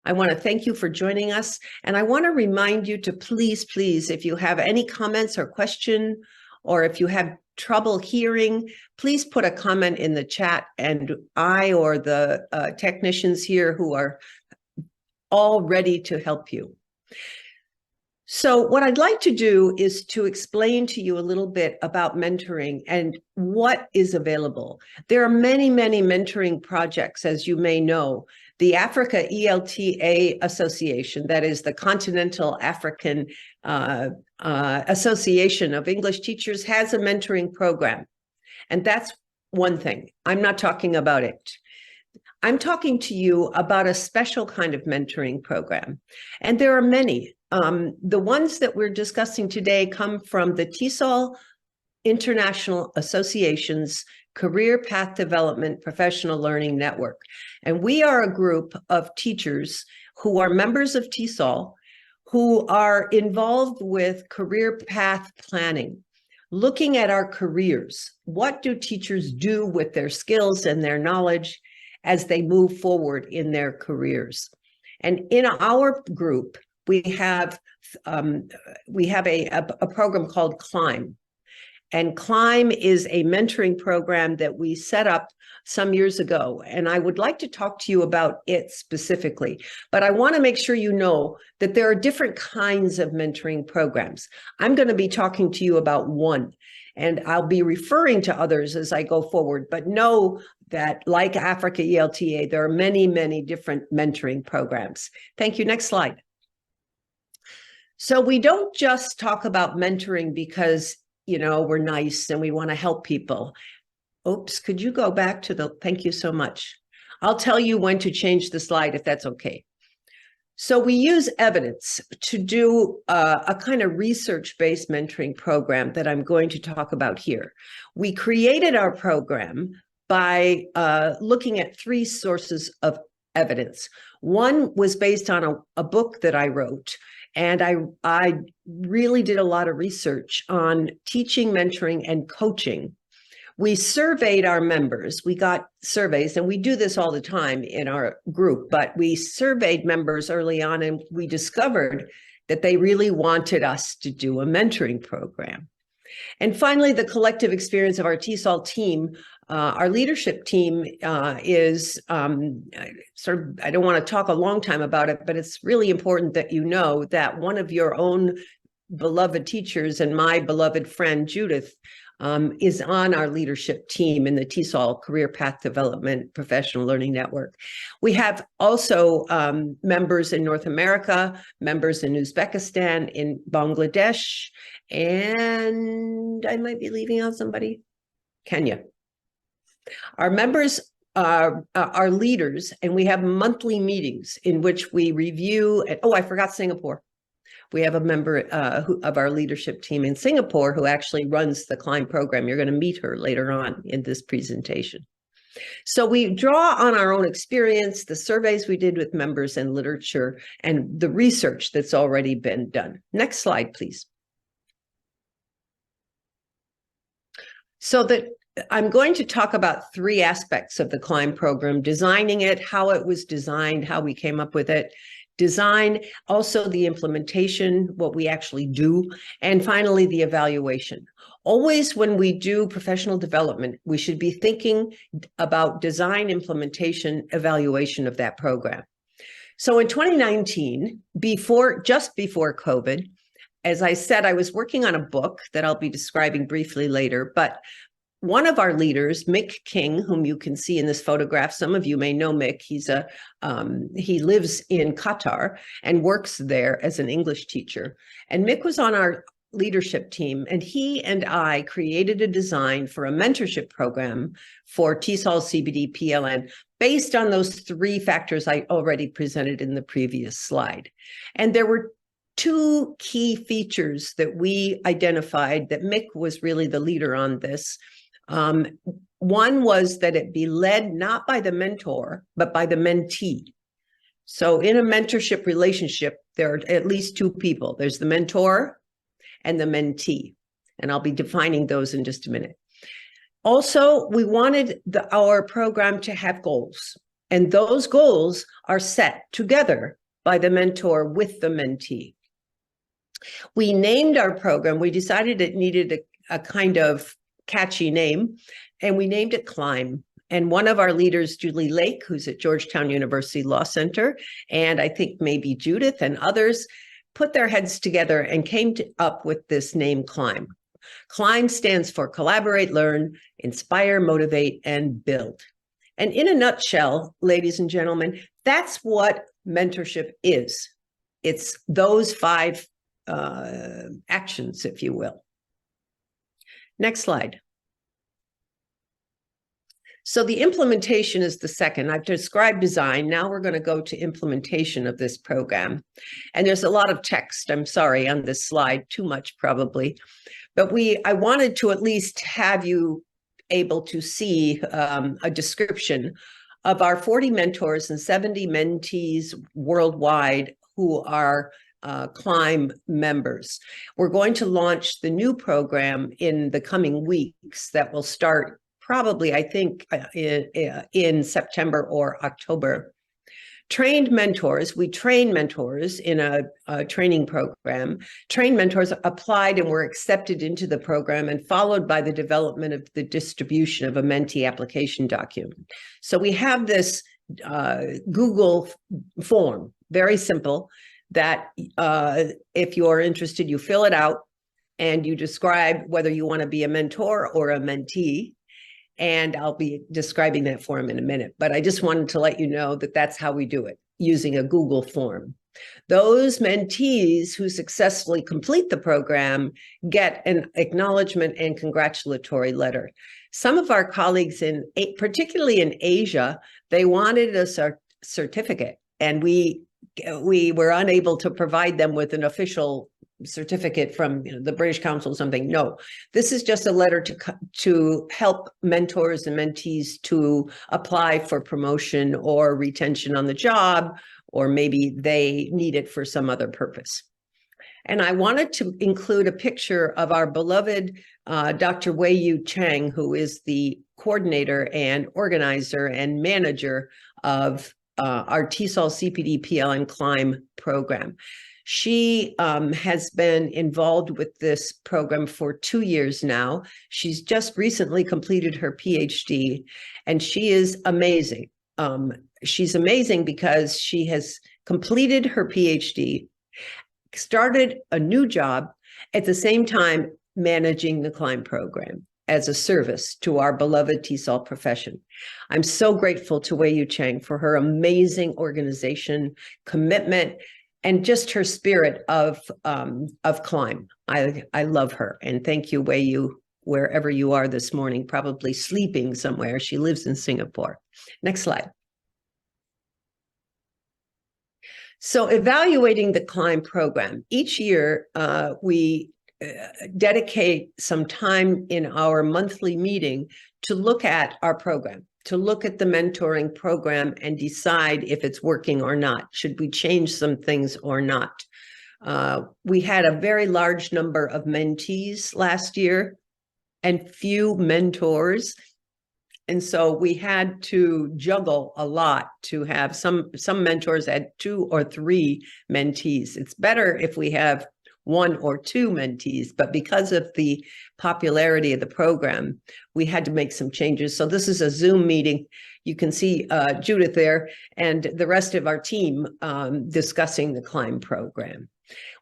I want to thank you for joining us. And I want to remind you to please, if you have any comments or question, or if you have trouble hearing, please put a comment in the chat, and I or the technicians here who are all ready to help you. So what I'd like to do is to explain to you a little bit about mentoring and what is available. There are many, many mentoring projects, as you may know. The Africa ELTA Association, that is the Continental African Association of English Teachers, has a mentoring program. And that's one thing. I'm not talking about it. I'm talking to you about a special kind of mentoring program. And there are many. The ones that we're discussing today come from the TESOL International Association's Career Path Development Professional Learning Network. And we are a group of teachers who are members of TESOL who are involved with career path planning, looking at our careers. What do teachers do with their skills and their knowledge as they move forward in their careers? And in our group, we have a program called CLIMB. And CLIMB is a mentoring program that we set up some years ago. And I would like to talk to you about it specifically. But I want to make sure you know that there are different kinds of mentoring programs. I'm going to be talking to you about one, and I'll be referring to others as I go forward. But know that, like Africa ELTA, there are many, many different mentoring programs. Thank you. Next slide. So we don't just talk about mentoring because, you know, we're nice and we want to help people. Oops, could you go back to the, thank you so much. I'll tell you when to change the slide if that's okay. So we use evidence to do a kind of research-based mentoring program that I'm going to talk about here. We created our program by looking at three sources of evidence. One was based on a book that I wrote, and I really did a lot of research on teaching, mentoring, and coaching. We surveyed our members. We got surveys, and we do this all the time in our group, but we surveyed members early on, and we discovered that they really wanted us to do a mentoring program. And finally, the collective experience of our TESOL team. Our leadership team is sort of, I don't want to talk a long time about it, but it's really important that you know that one of your own beloved teachers and my beloved friend, Judith, is on our leadership team in the TESOL Career Path Development Professional Learning Network. We have also members in North America, members in Uzbekistan, in Bangladesh, and I might be leaving out somebody, Kenya. Our members are leaders, and we have monthly meetings in which we review, and, oh, I forgot Singapore. We have a member of our leadership team in Singapore who actually runs the CLIMB program. You're going to meet her later on in this presentation. So we draw on our own experience, the surveys we did with members and literature, and the research that's already been done. Next slide, please. So I'm going to talk about three aspects of the CLIMB program: designing it, how it was designed, how we came up with it, design, also the implementation, what we actually do, and finally the evaluation. Always when we do professional development, we should be thinking about design, implementation, evaluation of that program. So in 2019, just before COVID, as I said, I was working on a book that I'll be describing briefly later, but one of our leaders, Mick King, whom you can see in this photograph, some of you may know Mick. He lives in Qatar and works there as an English teacher. And Mick was on our leadership team, and he and I created a design for a mentorship program for TESOL CBD PLN based on those three factors I already presented in the previous slide. And there were two key features that we identified that Mick was really the leader on this. One was that it be led not by the mentor, but by the mentee. So in a mentorship relationship, there are at least two people. There's the mentor and the mentee. And I'll be defining those in just a minute. Also, we wanted our program to have goals. And those goals are set together by the mentor with the mentee. We named our program, we decided it needed a kind of catchy name, and we named it Climb. And one of our leaders, Julie Lake, who's at Georgetown University Law Center, and I think maybe Judith and others, put their heads together and came up with this name, Climb. Climb stands for collaborate, learn, inspire, motivate, and build. And in a nutshell, ladies and gentlemen, that's what mentorship is. It's those 5 actions, if you will. Next slide. So the implementation is the second. I've described design. Now we're going to go to implementation of this program. And there's a lot of text, I'm sorry, on this slide, too much probably. But I wanted to at least have you able to see a description of our 40 mentors and 70 mentees worldwide who are Climb members. We're going to launch the new program in the coming weeks that will start probably, I think, in September or October. Trained mentors, we train mentors in a training program. Trained mentors applied and were accepted into the program and followed by the development of the distribution of a mentee application document. So we have this Google form, very simple, that if you're interested, you fill it out and you describe whether you want to be a mentor or a mentee. And I'll be describing that form in a minute, but I just wanted to let you know that that's how we do it, using a Google form. Those mentees who successfully complete the program get an acknowledgement and congratulatory letter. Some of our colleagues, particularly in Asia, they wanted a certificate, and we were unable to provide them with an official certificate from the British Council or something. No, this is just a letter to help mentors and mentees to apply for promotion or retention on the job, or maybe they need it for some other purpose. And I wanted to include a picture of our beloved Dr. Wei-Yu Chang, who is the coordinator and organizer and manager of our TESOL CPD PLN Climb program. She has been involved with this program for 2 years now. She's just recently completed her PhD, and she is amazing. She's amazing because she has completed her PhD, started a new job, at the same time managing the Climb program as a service to our beloved TESOL profession. I'm so grateful to Wei-Yu Chang for her amazing organization, commitment, and just her spirit of Climb. I love her, and thank you, Wei-Yu, wherever you are this morning, probably sleeping somewhere. She lives in Singapore. Next slide. So evaluating the Climb program. Each year, we dedicate some time in our monthly meeting to look at our program, to look at the mentoring program and decide if it's working or not. Should we change some things or not? We had a very large number of mentees last year and few mentors. And so we had to juggle a lot to have some mentors had 2 or 3 mentees. It's better if we have 1 or 2 mentees, but because of the popularity of the program, we had to make some changes. So this is a Zoom meeting. You can see Judith there and the rest of our team discussing the Climb program.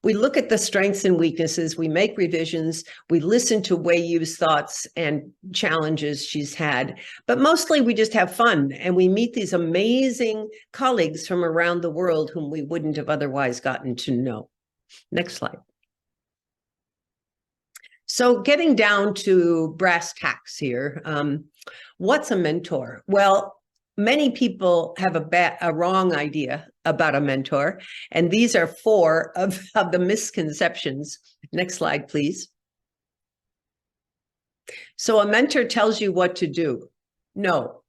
We look at the strengths and weaknesses, we make revisions, we listen to Wei-Yu's thoughts and challenges she's had, but mostly we just have fun and we meet these amazing colleagues from around the world whom we wouldn't have otherwise gotten to know. Next slide. So getting down to brass tacks here, what's a mentor? Well, many people have a wrong idea about a mentor, and these are 4 of the misconceptions. Next slide, please. So a mentor tells you what to do. No.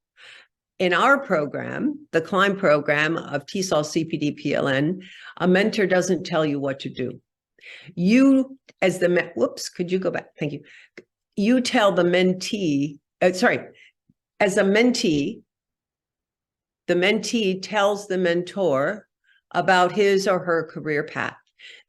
In our program, the Climb program of TESOL CPD PLN, a mentor doesn't tell you what to do. You, as the, whoops, could you go back? Thank you. You tell the mentee, as a mentee, The mentee tells the mentor about his or her career path.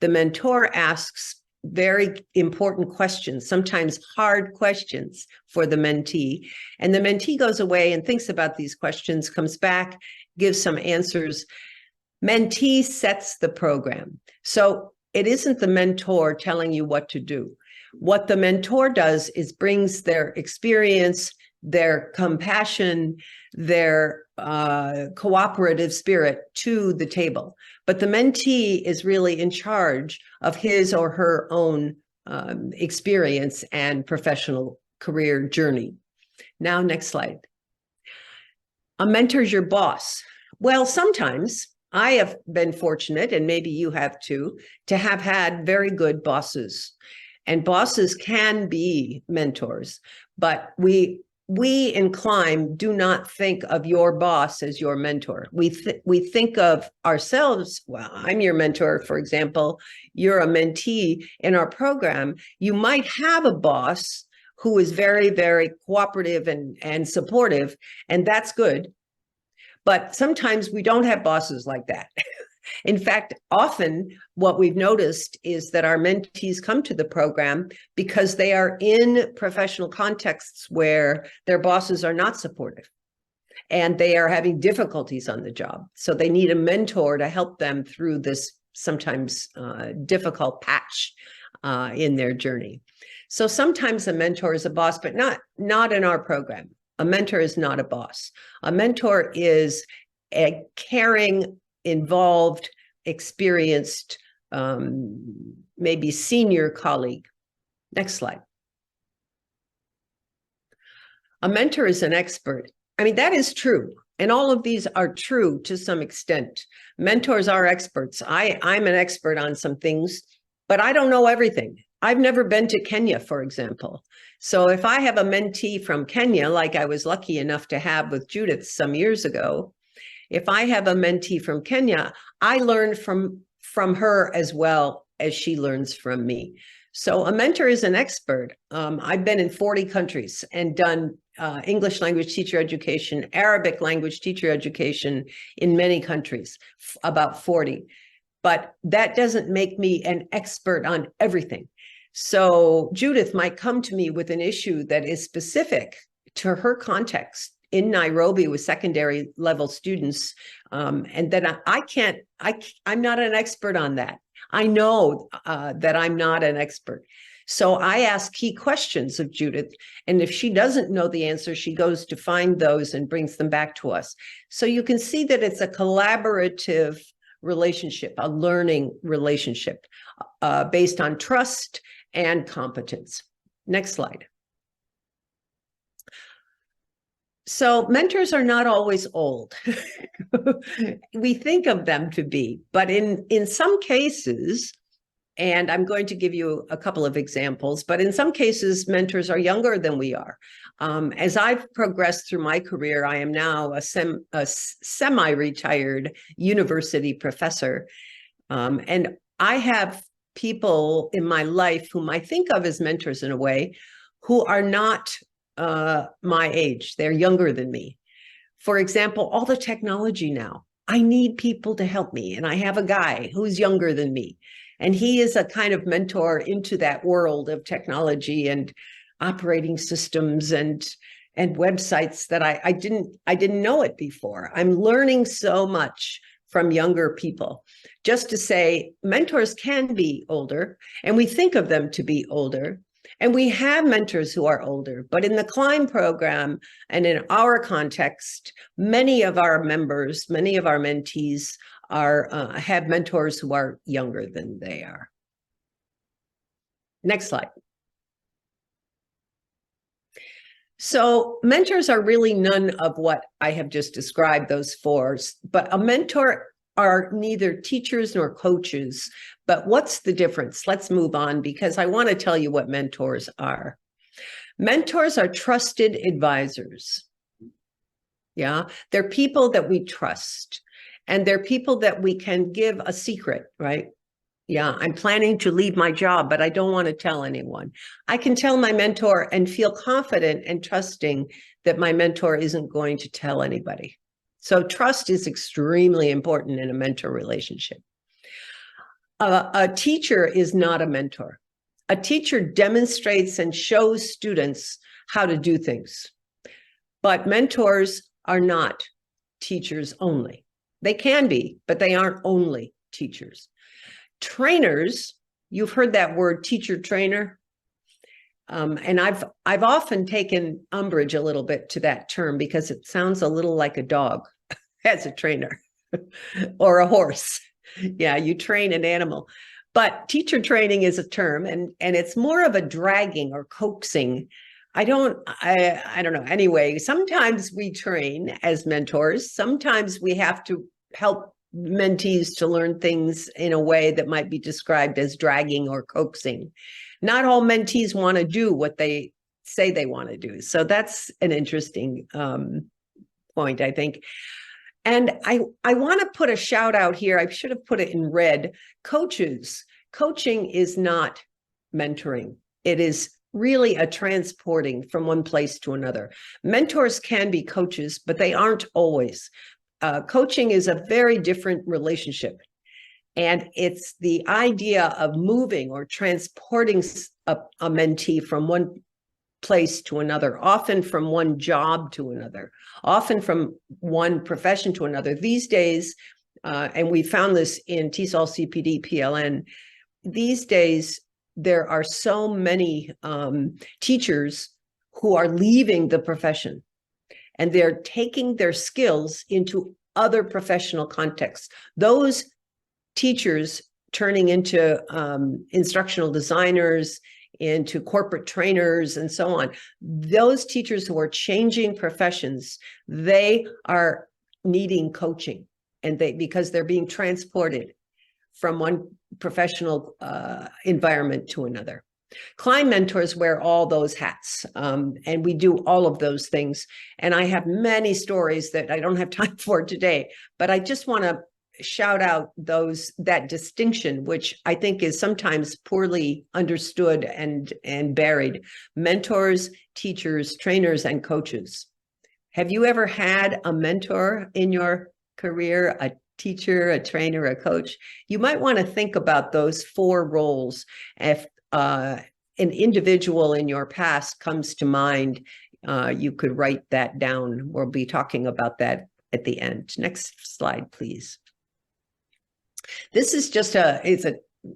The mentor asks very important questions, sometimes hard questions for the mentee. And the mentee goes away and thinks about these questions, comes back, gives some answers. Mentee sets the program. So it isn't the mentor telling you what to do. What the mentor does is brings their experience, their compassion, their cooperative spirit to the table. But the mentee is really in charge of his or her own experience and professional career journey. Now, next slide. A mentor's your boss. Well, sometimes I have been fortunate, and maybe you have too, to have had very good bosses. And bosses can be mentors, but we in Climb do not think of your boss as your mentor. We think of ourselves, well, I'm your mentor, for example, you're a mentee in our program. You might have a boss who is very, very cooperative and supportive, and that's good. But sometimes we don't have bosses like that. In fact, often what we've noticed is that our mentees come to the program because they are in professional contexts where their bosses are not supportive and they are having difficulties on the job. So they need a mentor to help them through this sometimes difficult patch in their journey. So sometimes a mentor is a boss, but not in our program. A mentor is not a boss. A mentor is a caring, involved, experienced, maybe senior colleague. Next slide. A mentor is an expert. I mean, that is true. And all of these are true to some extent. Mentors are experts. I'm an expert on some things, but I don't know everything. I've never been to Kenya, for example. So if I have a mentee from Kenya, like I was lucky enough to have with Judith some years ago, if I have a mentee from Kenya, I learn from her as well as she learns from me. So a mentor is an expert. I've been in 40 countries and done English language teacher education, Arabic language teacher education in many countries, about 40. But that doesn't make me an expert on everything. So Judith might come to me with an issue that is specific to her context in Nairobi with secondary level students. And then I'm not an expert on that. I know that I'm not an expert. So I ask key questions of Judith. And if she doesn't know the answer, she goes to find those and brings them back to us. So you can see that it's a collaborative relationship, a learning relationship based on trust and competence. Next slide. So mentors are not always old. We think of them to be, but in some cases, and I'm going to give you a couple of examples, but in some cases, mentors are younger than we are. As I've progressed through my career, I am now a semi-retired university professor. And I have people in my life whom I think of as mentors in a way, who are not my age. They're younger than me. For example, all the technology now, I need people to help me. And I have a guy who's younger than me. And he is a kind of mentor into that world of technology and operating systems and websites that I didn't know it before. I'm learning so much from younger people. Just to say, mentors can be older, and we think of them to be older. And we have mentors who are older, but in the Climb program and in our context, many of our members, many of our mentees have mentors who are younger than they are. Next slide. So mentors are really none of what I have just described, those four, but a mentor are neither teachers nor coaches. But what's the difference? Let's move on, because I want to tell you what mentors are. Mentors are trusted advisors. Yeah, they're people that we trust, and they're people that we can give a secret, right? Yeah, I'm planning to leave my job, but I don't want to tell anyone. I can tell my mentor and feel confident and trusting that my mentor isn't going to tell anybody. So trust is extremely important in a mentor relationship. A teacher is not a mentor. A teacher demonstrates and shows students how to do things. But mentors are not teachers only. They can be, but they aren't only teachers. Trainers, you've heard that word, teacher trainer. And I've often taken umbrage a little bit to that term because it sounds a little like a dog as a trainer or a horse. Yeah, you train an animal. But teacher training is a term, and it's more of a dragging or coaxing. I don't know. Anyway, sometimes we train as mentors. Sometimes we have to help mentees to learn things in a way that might be described as dragging or coaxing. Not all mentees want to do what they say they want to do. So that's an interesting point, I think. And I want to put a shout out here. I should have put it in red. Coaches. Coaching is not mentoring. It is really a transporting from one place to another. Mentors can be coaches, but they aren't always. Coaching is a very different relationship. And it's the idea of moving or transporting a mentee from one place to another, often from one job to another, often from one profession to another. These days, and we found this in TESOL CPD PLN, these days, there are so many teachers who are leaving the profession, and they're taking their skills into other professional contexts. Those teachers turning into instructional designers, into corporate trainers, and so on. Those teachers who are changing professions, they are needing coaching, and because they're being transported from one professional environment to another. Climb mentors wear all those hats, and we do all of those things. And I have many stories that I don't have time for today, but I just want to shout out that distinction, which I think is sometimes poorly understood and buried. Mentors, teachers, trainers, and coaches. Have you ever had a mentor in your career, a teacher, a trainer, a coach? You might want to think about those four roles. If an individual in your past comes to mind, you could write that down. We'll be talking about that at the end. Next slide, please. This is just it's a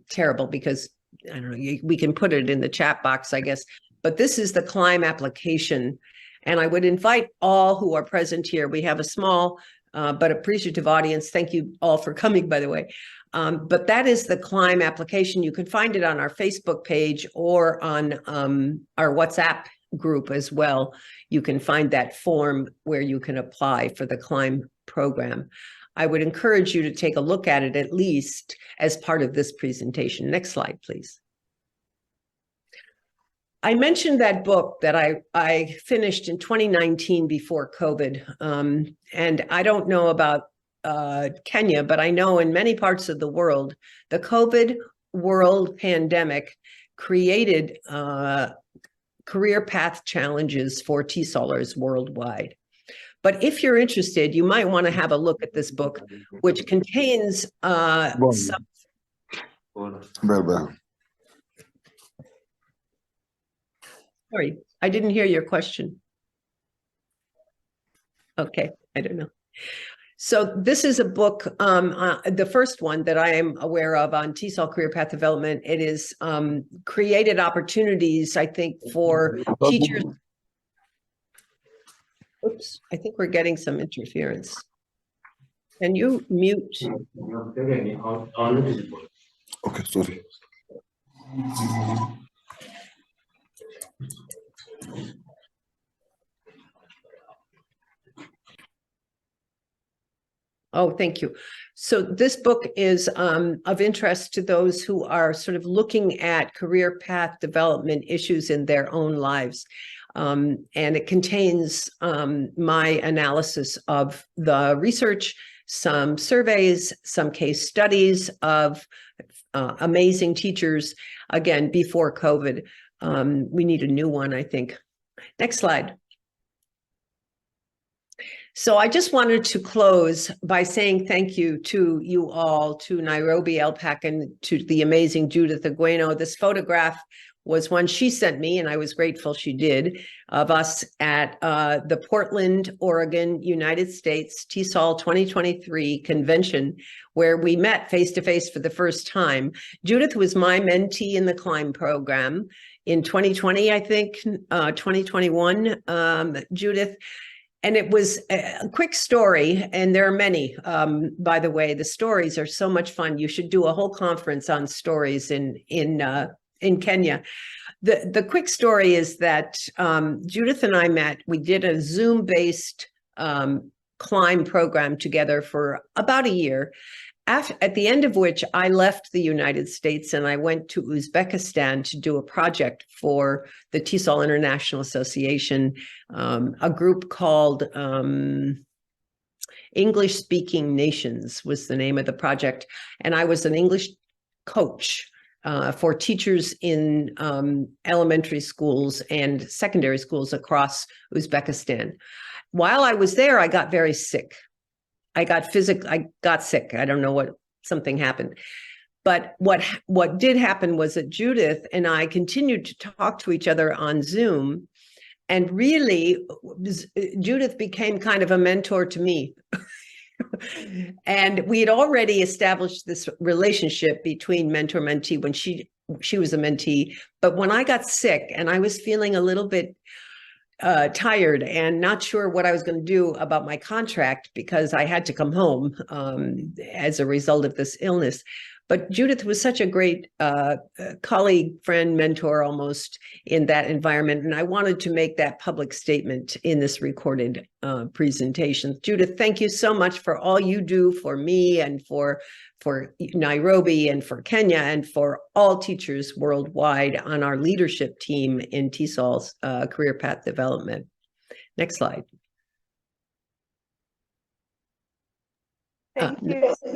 terrible, because I don't know, we can put it in the chat box, I guess, but this is the Climb application. And I would invite all who are present here. We have a small but appreciative audience. Thank you all for coming, by the way. But that is the Climb application. You can find it on our Facebook page or on our WhatsApp group as well. You can find that form where you can apply for the Climb program. I would encourage you to take a look at it, at least as part of this presentation. Next slide, please. I mentioned that book that I finished in 2019 before COVID. And I don't know about Kenya, but I know in many parts of the world, the COVID world pandemic created career path challenges for TESOLers worldwide. But if you're interested, you might want to have a look at this book, which contains some... Sorry, I didn't hear your question. Okay, I don't know. So this is a book, the first one that I am aware of on TESOL career path development. It is created opportunities, I think, for teachers. Oops, I think we're getting some interference. Can you mute? Okay, sorry. Oh, thank you. So this book is of interest to those who are sort of looking at career path development issues in their own lives. And it contains my analysis of the research, some surveys, some case studies of amazing teachers, again, before COVID. We need a new one, I think. Next slide. So I just wanted to close by saying thank you to you all, to Nairobi NRELPAK, and to the amazing Judith Agueno. This photograph was one she sent me, and I was grateful she did, of us at the Portland, Oregon, United States TESOL 2023 convention, where we met face-to-face for the first time. Judith was my mentee in the CLIMB program in 2020, I think, 2021, Judith. And it was a quick story, and there are many, by the way. The stories are so much fun. You should do a whole conference on stories in Kenya. The quick story is that Judith and I met. We did a Zoom-based CLIMB program together for about a year, at the end of which I left the United States and I went to Uzbekistan to do a project for the TESOL International Association, a group called English Speaking Nations was the name of the project. And I was an English coach for teachers in elementary schools and secondary schools across Uzbekistan. While I was there, I got very sick. I got sick. I don't know what, something happened. But what did happen was that Judith and I continued to talk to each other on Zoom. And really, Judith became kind of a mentor to me. And we had already established this relationship between mentor-mentee when she was a mentee. But when I got sick and I was feeling a little bit tired and not sure what I was going to do about my contract because I had to come home as a result of this illness. But Judith was such a great colleague, friend, mentor almost in that environment. And I wanted to make that public statement in this recorded presentation. Judith, thank you so much for all you do for me and for Nairobi and for Kenya and for all teachers worldwide on our leadership team in TESOL's career path development. Next slide. Thank you